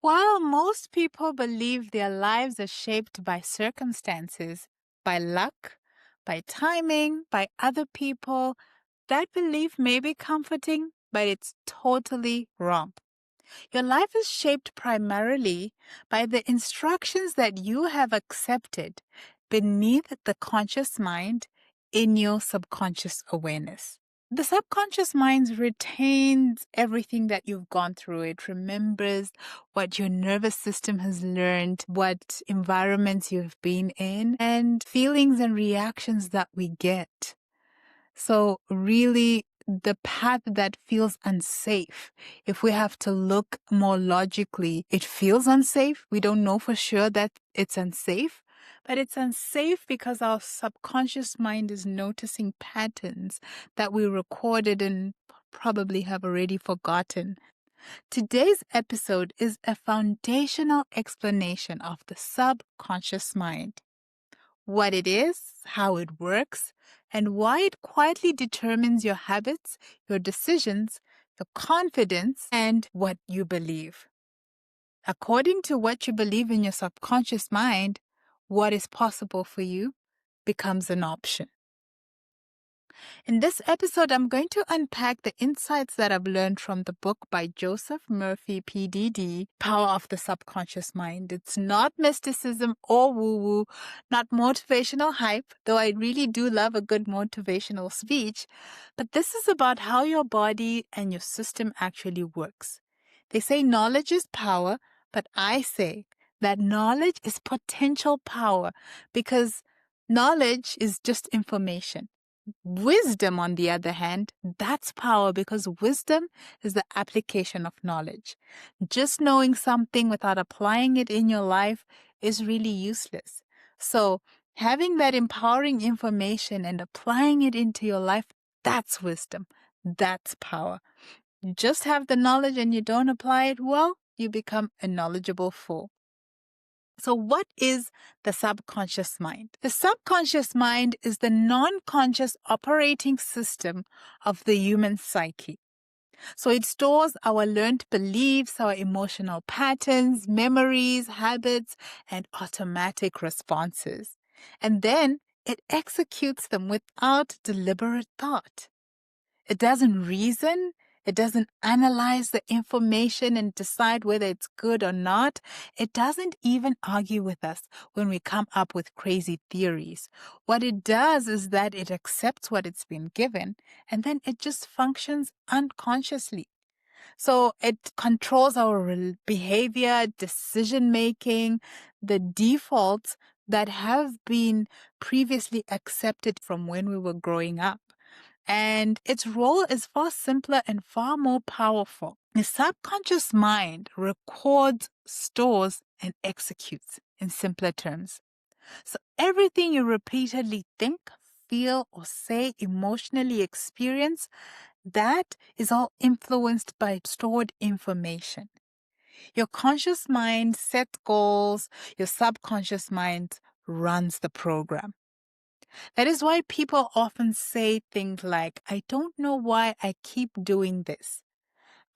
While most people believe their lives are shaped by circumstances, by luck, by timing, by other people, that belief may be comforting, but it's totally wrong. Your life is shaped primarily by the instructions that you have accepted beneath the conscious mind in your subconscious awareness. The subconscious mind retains everything that you've gone through. It remembers what your nervous system has learned, what environments you've been in, and feelings and reactions that we get. So really, the path that feels unsafe, if we have to look more logically, it feels unsafe. We don't know for sure that it's unsafe, but it's unsafe because our subconscious mind is noticing patterns that we recorded and probably have already forgotten. Today's episode is a foundational explanation of the subconscious mind, what it is, how it works, and why it quietly determines your habits, your decisions, your confidence, and what you believe. According to what you believe in your subconscious mind, what is possible for you becomes an option. In this episode, I'm going to unpack the insights that I've learned from the book by Joseph Murphy, PDD, Power of the Subconscious Mind. It's not mysticism or woo-woo, not motivational hype, though I really do love a good motivational speech, but this is about how your body and your system actually works. They say knowledge is power, but I say that knowledge is potential power because knowledge is just information. Wisdom, on the other hand, that's power because wisdom is the application of knowledge. Just knowing something without applying it in your life is really useless. So having that empowering information and applying it into your life, that's wisdom. That's power. You just have the knowledge and you don't apply it well, you become a knowledgeable fool. So what is the subconscious mind? The subconscious mind is the non-conscious operating system of the human psyche. So it stores our learned beliefs, our emotional patterns, memories, habits, and automatic responses. And then it executes them without deliberate thought. It doesn't reason. It doesn't analyze the information and decide whether it's good or not. It doesn't even argue with us when we come up with crazy theories. What it does is that it accepts what it's been given and then it just functions unconsciously. So it controls our behavior, decision making, the defaults that have been previously accepted from when we were growing up. And its role is far simpler and far more powerful. The subconscious mind records, stores, and executes in simpler terms. So everything you repeatedly think, feel, or say, emotionally experience, that is all influenced by stored information. Your conscious mind sets goals, your subconscious mind runs the program. That is why people often say things like, I don't know why I keep doing this.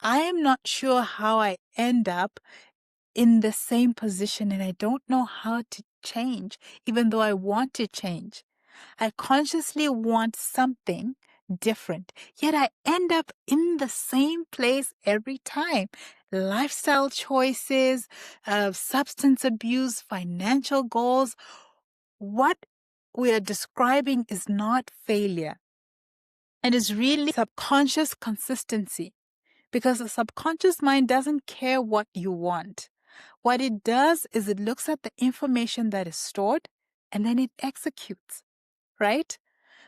I am not sure how I end up in the same position and I don't know how to change, even though I want to change. I consciously want something different, yet I end up in the same place every time. Lifestyle choices, substance abuse, financial goals. What we are describing is not failure. It is really subconscious consistency because the subconscious mind doesn't care what you want. What it does is it looks at the information that is stored and then it executes, right?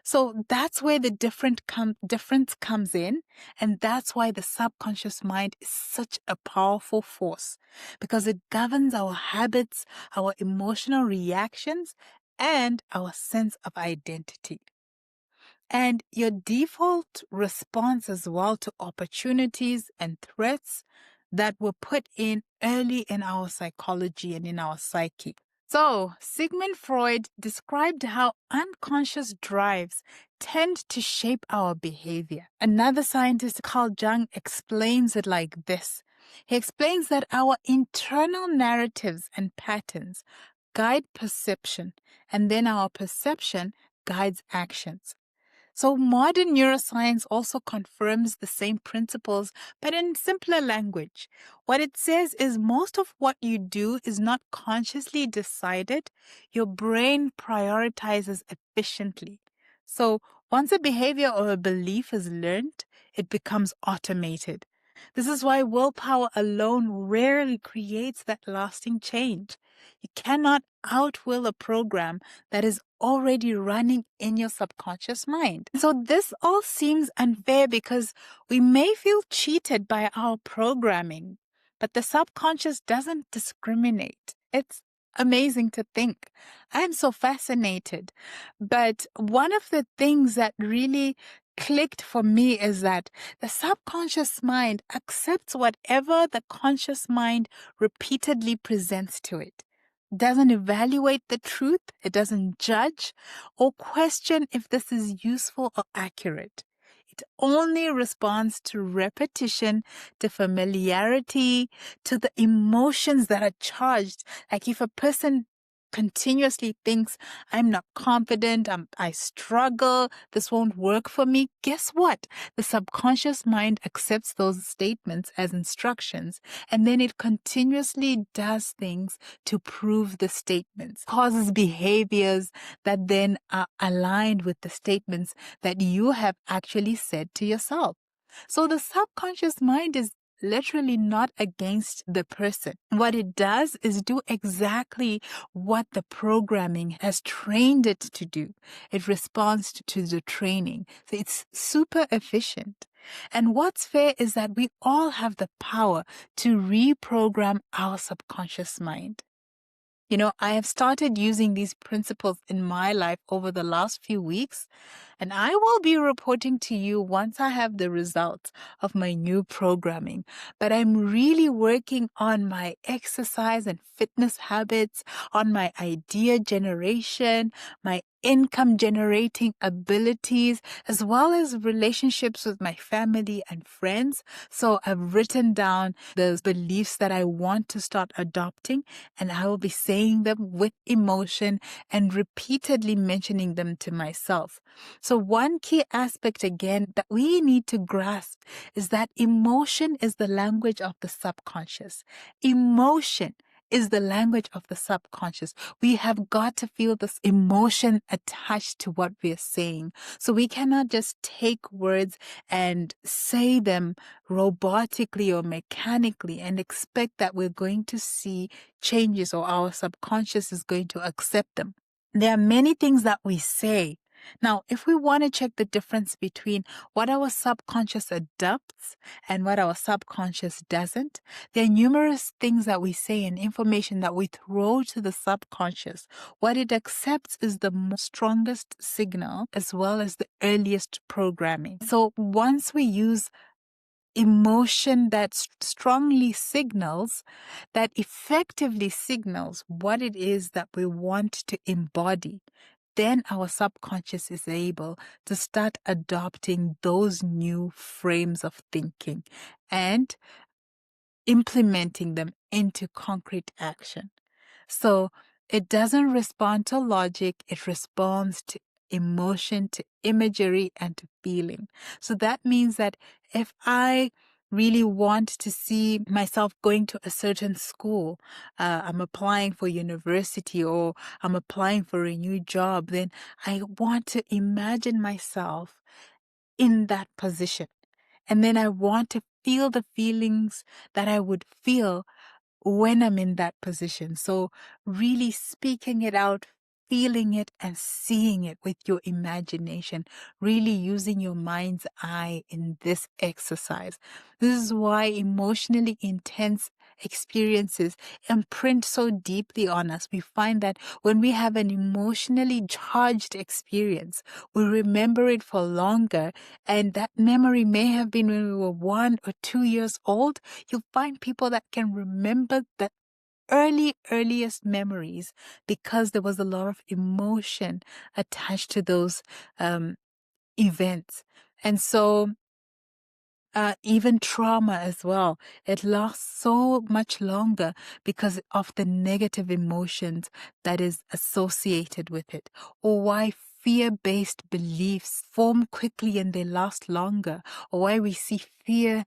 So that's where the difference comes in. And that's why the subconscious mind is such a powerful force because it governs our habits, our emotional reactions, and our sense of identity. And your default response as well to opportunities and threats that were put in early in our psychology and in our psyche. So, Sigmund Freud described how unconscious drives tend to shape our behavior. Another scientist, Carl Jung, explains it like this. He explains that our internal narratives and patterns guide perception, and then our perception guides actions. So modern neuroscience also confirms the same principles, but in simpler language. What it says is most of what you do is not consciously decided. Your brain prioritizes efficiently. So once a behavior or a belief is learned, it becomes automated. This is why willpower alone rarely creates that lasting change. You cannot outwill a program that is already running in your subconscious mind. So this all seems unfair because we may feel cheated by our programming, but the subconscious doesn't discriminate. It's amazing to think. I'm so fascinated. But one of the things that really clicked for me is that the subconscious mind accepts whatever the conscious mind repeatedly presents to it. Doesn't evaluate the truth, it doesn't judge or question if this is useful or accurate. It only responds to repetition, to familiarity, to the emotions that are charged. Like if a person continuously thinks, I'm not confident, I struggle, this won't work for me, guess what? The subconscious mind accepts those statements as instructions, and then it continuously does things to prove the statements, causes behaviors that then are aligned with the statements that you have actually said to yourself. So the subconscious mind is literally not against the person. What it does is do exactly what the programming has trained it to do. It responds to the training. So it's super efficient. And what's fair is that we all have the power to reprogram our subconscious mind. You know, I have started using these principles in my life over the last few weeks, and I will be reporting to you once I have the results of my new programming. But I'm really working on my exercise and fitness habits, on my idea generation, my income generating abilities, as well as relationships with my family and friends. So I've written down the beliefs that I want to start adopting, and I will be saying them with emotion and repeatedly mentioning them to myself. So one key aspect again that we need to grasp is that emotion is the language of the subconscious. Emotion is the language of the subconscious. We have got to feel this emotion attached to what we're saying. So we cannot just take words and say them robotically or mechanically and expect that we're going to see changes or our subconscious is going to accept them. There are many things that we say. Now, if we want to check the difference between what our subconscious adopts and what our subconscious doesn't, there are numerous things that we say and information that we throw to the subconscious. What it accepts is the strongest signal as well as the earliest programming. So once we use emotion that strongly signals, that effectively signals what it is that we want to embody, then our subconscious is able to start adopting those new frames of thinking and implementing them into concrete action. So it doesn't respond to logic, it responds to emotion, to imagery, and to feeling. So that means that if I really want to see myself going to a certain school, I'm applying for university or I'm applying for a new job, then I want to imagine myself in that position. And then I want to feel the feelings that I would feel when I'm in that position. So really speaking it out, feeling it and seeing it with your imagination, really using your mind's eye in this exercise. This is why emotionally intense experiences imprint so deeply on us. We find that when we have an emotionally charged experience, we remember it for longer. And that memory may have been when we were 1 or 2 years old. You'll find people that can remember the earliest memories because there was a lot of emotion attached to those events. And so even trauma as well. It lasts so much longer because of the negative emotions that is associated with it, or why fear-based beliefs form quickly and they last longer, or why we see fear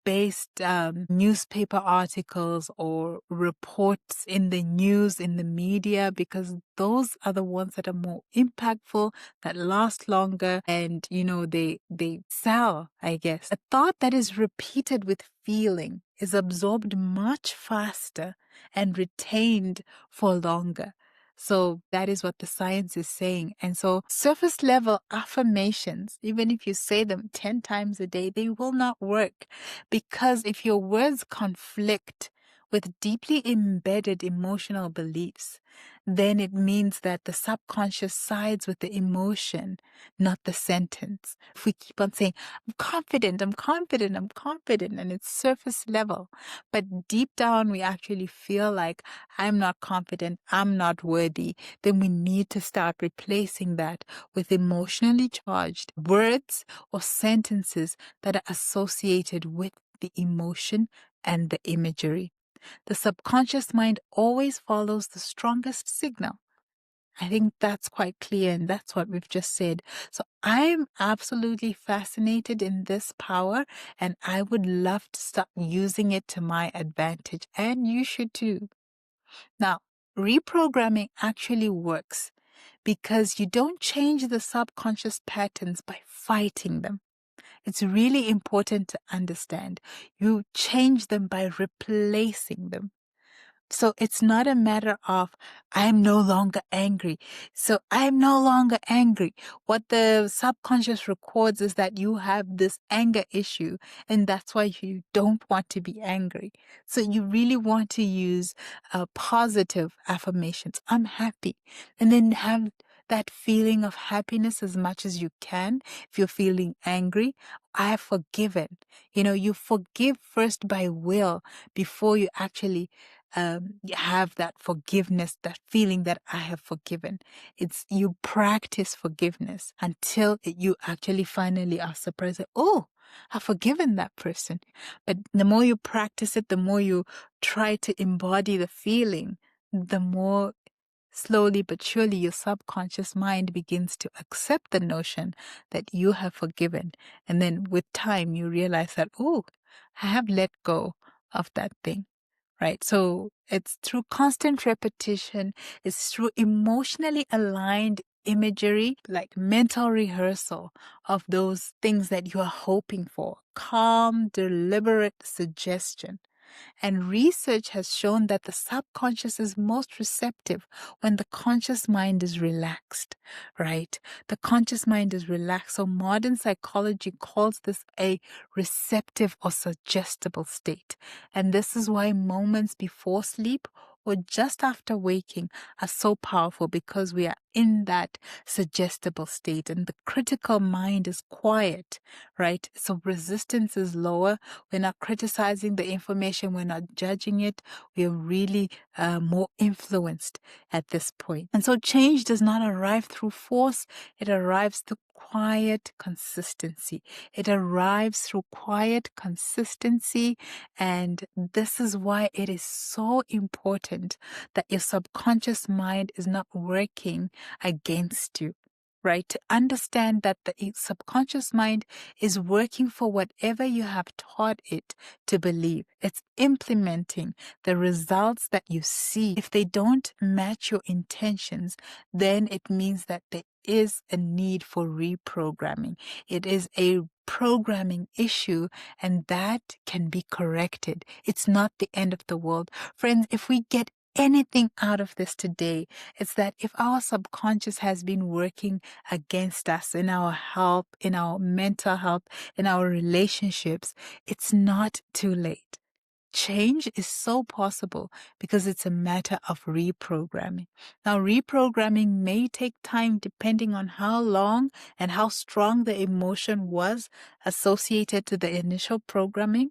based newspaper articles or reports in the news, in the media, because those are the ones that are more impactful, that last longer, and they sell, I guess. A thought that is repeated with feeling is absorbed much faster and retained for longer. So that is what the science is saying. And so surface level affirmations, even if you say them 10 times a day, they will not work, because if your words conflict with deeply embedded emotional beliefs, then it means that the subconscious sides with the emotion, not the sentence. If we keep on saying, I'm confident, I'm confident, I'm confident, and it's surface level, but deep down we actually feel like I'm not confident, I'm not worthy, then we need to start replacing that with emotionally charged words or sentences that are associated with the emotion and the imagery. The subconscious mind always follows the strongest signal. I think that's quite clear, and that's what we've just said. So I'm absolutely fascinated in this power, and I would love to start using it to my advantage, and you should too. Now, reprogramming actually works because you don't change the subconscious patterns by fighting them. It's really important to understand. You change them by replacing them. So it's not a matter of, I'm no longer angry. So I'm no longer angry. What the subconscious records is that you have this anger issue, and that's why you don't want to be angry. So you really want to use positive affirmations. I'm happy. And then have that feeling of happiness as much as you can. If you're feeling angry, I have forgiven. You forgive first by will before you actually have that forgiveness, that feeling that I have forgiven. It's you practice forgiveness until you actually finally are surprised that, oh, I've forgiven that person. But the more you practice it, the more you try to embody the feeling, the more slowly but surely your subconscious mind begins to accept the notion that you have forgiven. And then with time, you realize that, oh, I have let go of that thing. Right. So it's through constant repetition, it's through emotionally aligned imagery, like mental rehearsal of those things that you are hoping for, calm, deliberate suggestion. And research has shown that the subconscious is most receptive when the conscious mind is relaxed, right? The conscious mind is relaxed. So modern psychology calls this a receptive or suggestible state. And this is why moments before sleep or just after waking are so powerful, because we are in that suggestible state and the critical mind is quiet, right? So resistance is lower. We're not criticizing the information. We're not judging it. We are really more influenced at this point. And so change does not arrive through force. It arrives through quiet consistency. It arrives through quiet consistency. And this is why it is so important that your subconscious mind is not working against you. Right? To understand that the subconscious mind is working for whatever you have taught it to believe. It's implementing the results that you see. If they don't match your intentions, then it means that there is a need for reprogramming. It is a programming issue, and that can be corrected. It's not the end of the world. Friends, if we get anything out of this today, it's that if our subconscious has been working against us in our health, in our mental health, in our relationships, it's not too late. Change is so possible because it's a matter of reprogramming. Now, reprogramming may take time depending on how long and how strong the emotion was associated to the initial programming.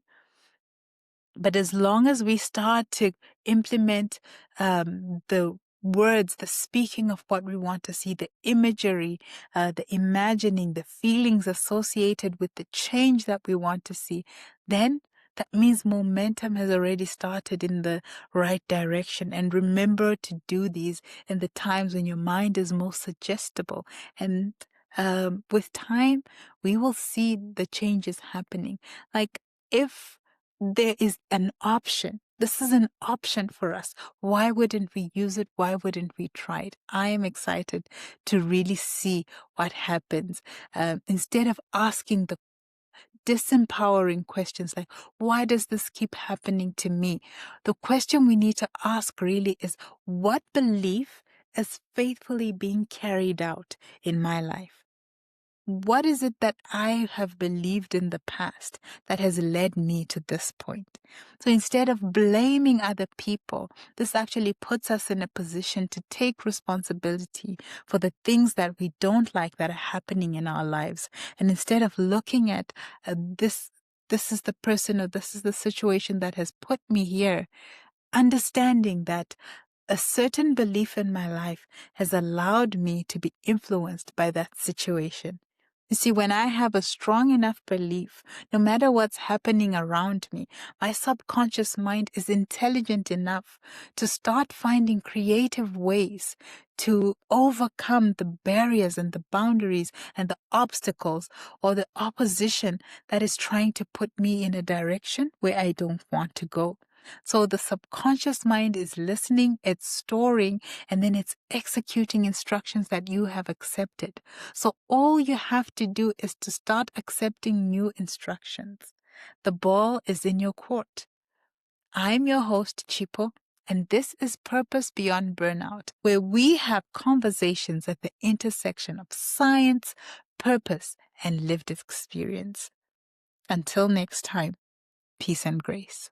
But as long as we start to implement the words, the speaking of what we want to see, the imagery, the imagining, the feelings associated with the change that we want to see, then that means momentum has already started in the right direction. And remember to do these in the times when your mind is most suggestible. And with time, we will see the changes happening. Like if there is an option, this is an option for us. Why wouldn't we use it? Why wouldn't we try it? I am excited to really see what happens. Instead of asking the disempowering questions like, why does this keep happening to me? The question we need to ask really is, what belief is faithfully being carried out in my life? What is it that I have believed in the past that has led me to this point? So instead of blaming other people, this actually puts us in a position to take responsibility for the things that we don't like that are happening in our lives. And instead of looking at this is the person or this is the situation that has put me here, understanding that a certain belief in my life has allowed me to be influenced by that situation. You see, when I have a strong enough belief, no matter what's happening around me, my subconscious mind is intelligent enough to start finding creative ways to overcome the barriers and the boundaries and the obstacles or the opposition that is trying to put me in a direction where I don't want to go. So the subconscious mind is listening, it's storing, and then it's executing instructions that you have accepted. So all you have to do is to start accepting new instructions. The ball is in your court. I'm your host, Chipo, and this is Purpose Beyond Burnout, where we have conversations at the intersection of science, purpose, and lived experience. Until next time, peace and grace.